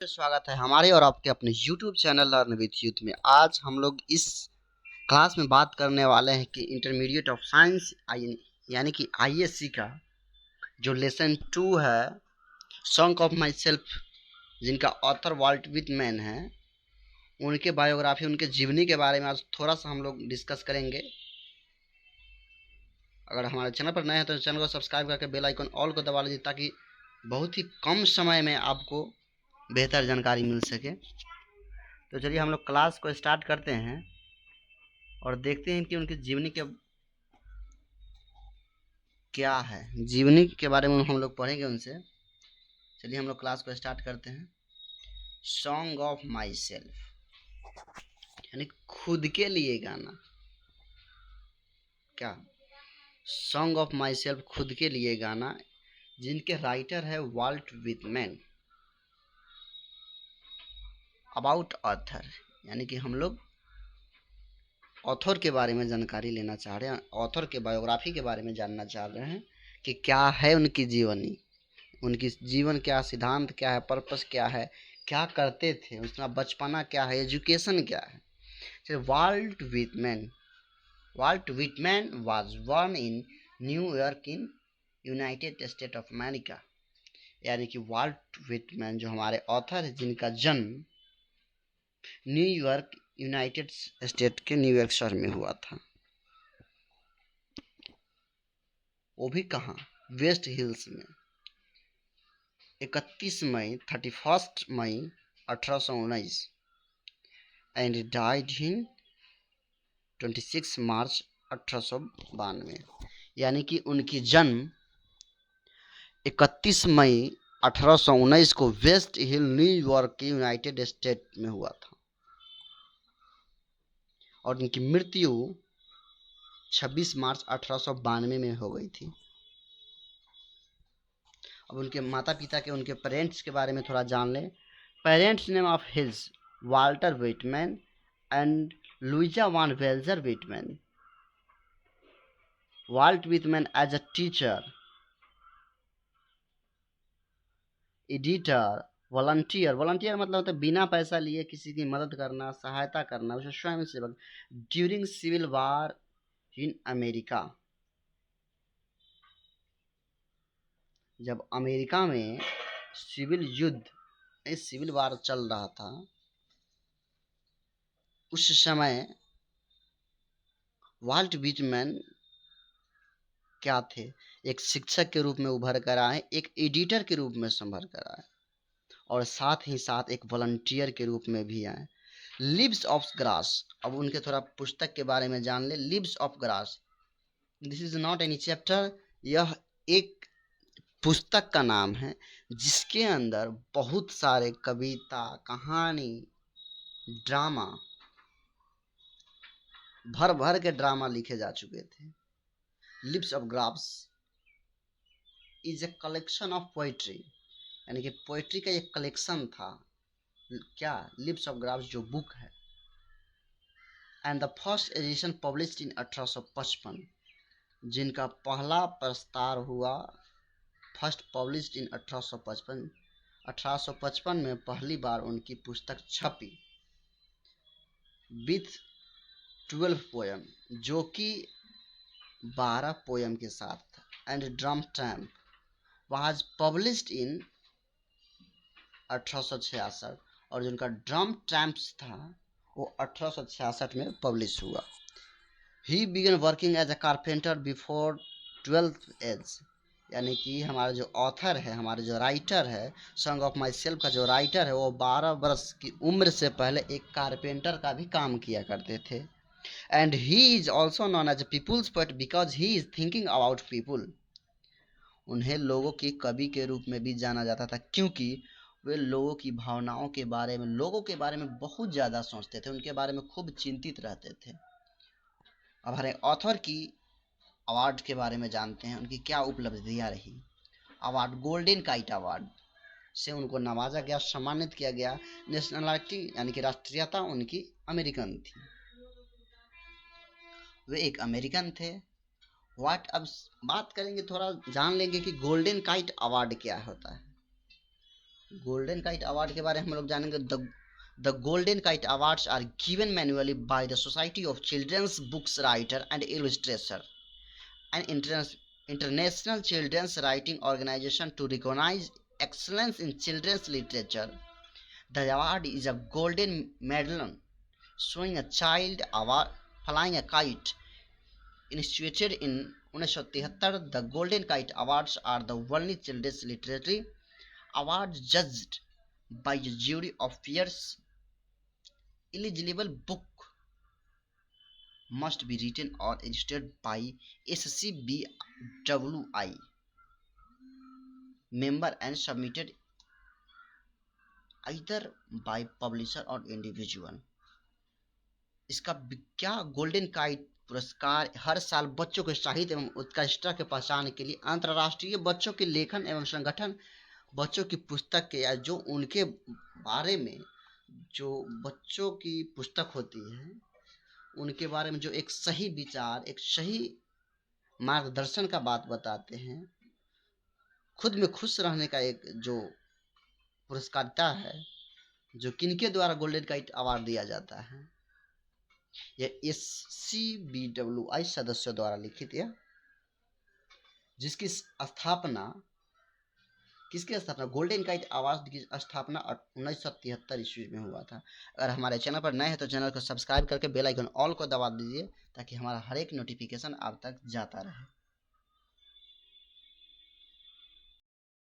स्वागत है हमारे और आपके अपने YouTube channel learn with youth में। आज हम लोग इस क्लास में बात करने वाले हैं कि इंटरमीडिएट ऑफ साइंस यानी कि ISC का जो लेसन 2 है, सॉन्ग ऑफ माई सेल्फ, जिनका ऑथर वाल्ट विटमैन है, उनके बायोग्राफी, उनके जीवनी के बारे में आज थोड़ा सा हम लोग डिस्कस करेंगे। अगर हमारे चैनल पर नए हैं तो चैनल को सब्सक्राइब करके बेल आइकन ऑल को दबा लीजिए ताकि बहुत ही कम समय में आपको बेहतर जानकारी मिल सके। तो चलिए हम लोग क्लास को स्टार्ट करते हैं और देखते हैं कि उनकी जीवनी के क्या है, जीवनी के बारे में हम लोग पढ़ेंगे उनसे। चलिए हम लोग क्लास को स्टार्ट करते हैं। सॉन्ग ऑफ माई सेल्फ यानी खुद के लिए गाना। क्या सॉन्ग ऑफ माई सेल्फ, खुद के लिए गाना, जिनके राइटर है वाल्ट विटमैन। अबाउट ऑथर यानी कि हम लोग ऑथर के बारे में जानकारी लेना चाह रहे हैं, ऑथर के बायोग्राफी के बारे में जानना चाह रहे हैं कि क्या है उनकी जीवनी, उनकी जीवन क्या, सिद्धांत क्या है, पर्पस क्या है, क्या करते थे, उसका बचपना क्या है, एजुकेशन क्या है। So, Walt Whitman was born in New York in United state of America. यानी कि वाल्ट विटमैन जो हमारे ऑथर है, जिनका जन्म न्यूयॉर्क, यूनाइटेड स्टेट के न्यूयॉर्क शहर में हुआ था। वो भी कहाँ, वेस्ट हिल्स में। 31 मई 1819 एंड डाइड इन 26 मार्च 1892। यानी कि उनकी जन्म 31 मई 1819 को वेस्ट हिल, न्यूयॉर्क के यूनाइटेड स्टेट में हुआ था और उनकी मृत्यु 26 मार्च 1892 में हो गई थी। अब उनके माता पिता के, उनके पेरेंट्स के बारे में थोड़ा जान लें। Parents name of his Walter Whitman and Louisa Van Velsor Whitman. Walt Whitman as a teacher, editor, volunteer मतलब होता है बिना पैसा लिए किसी की मदद करना, सहायता करना, उसे स्वयं सेवक। During civil war in America, जब अमेरिका में सिविल वार चल रहा था, उस समय वाल्ट विटमैन क्या थे, एक शिक्षक के रूप में उभर कर आए, एक एडिटर के रूप में संभर कर आए और साथ ही साथ एक वॉलंटियर के रूप में भी आए। लिव्स ऑफ ग्रास, अब उनके थोड़ा पुस्तक के बारे में जान ले। Leaves of Grass, this is not any chapter, यह एक पुस्तक का नाम है जिसके अंदर बहुत सारे कविता, कहानी, ड्रामा, भर भर के ड्रामा लिखे जा चुके थे। Leaves of Grass is a collection of poetry, यानी कि पोइट्री का एक कलेक्शन था। क्या, लिव्स ऑफ ग्रास जो बुक है। And the first edition published in 1855, जिनका पहला प्रस्ताव हुआ, फर्स्ट पब्लिश्ड इन 1855। 1855 में पहली बार उनकी पुस्तक छपी विथ 12 पोएम, जो कि 12 पोएम के साथ। And drum tramp was published in 1866, और जिनका ड्रम ट्रैम्प्स था वो 1866 में पब्लिश हुआ। He began working as a carpenter before 12th age, यानी कि हमारा जो ऑथर है, हमारे जो राइटर है, सॉन्ग ऑफ माई सेल्फ का जो राइटर है, वो 12 वर्ष की उम्र से पहले एक कारपेंटर का भी काम किया करते थे। And he is also known as a people's poet because he is thinking about people. उन्हें लोगों के कवि के रूप में भी जाना जाता था क्योंकि वे लोगों की भावनाओं के बारे में, लोगों के बारे में बहुत ज़्यादा सोचते थे, उनके बारे में खूब चिंतित रहते थे। अब हमारे ऑथर की अवार्ड के बारे में जानते हैं, उनकी क्या उपलब्धियां रही। अवार्ड, गोल्डन काइट अवार्ड से उनको नवाजा गया, सम्मानित किया गया। नेशनलिटी यानी कि राष्ट्रीयता उनकी अमेरिकन थी, वे एक अमेरिकन थे। व्हाट, अब बात करेंगे, थोड़ा जान लेंगे कि गोल्डन काइट अवार्ड क्या होता है। गोल्डन काइट अवार्ड के बारे में हम लोग जानेंगे। The Golden Kite Awards are given manually by the Society of Children's Books Writer and Illustrator, an international children's writing organization to recognize excellence in children's literature. The award is a golden medallion showing a child flying a kite. Instituted in 1973, the Golden Kite Awards are the only children's literary awards judged by a jury of peers. Eligible book must be written or illustrated by SCBWI member and submitted either by publisher or individual. इसका क्या golden kite पुरस्कार हर साल बच्चों के साहित्य एवं उत्कृष्टता के पहचान के लिए अंतर्राष्ट्रीय बच्चों के लेखन एवं संगठन बच्चों की पुस्तक के या जो उनके बारे में जो बच्चों की पुस्तक होती है उनके बारे में जो एक सही विचार, एक सही मार्गदर्शन का बात बताते हैं, खुद में खुश रहने का एक जो पुरस्कारिता है, जो किनके द्वारा गोल्डन काइट अवार्ड दिया जाता है, यह SCBWI सदस्यों द्वारा लिखित है, जिसकी स्थापना किसकी स्थापना गोल्डन काइट अवार्ड की स्थापना 1973 ईस्वी में हुआ था। अगर हमारे चैनल पर नए हैं तो चैनल को सब्सक्राइब करके बेल आइकन ऑल को दबा दीजिए ताकि हमारा हर एक नोटिफिकेशन आप तक जाता रहे।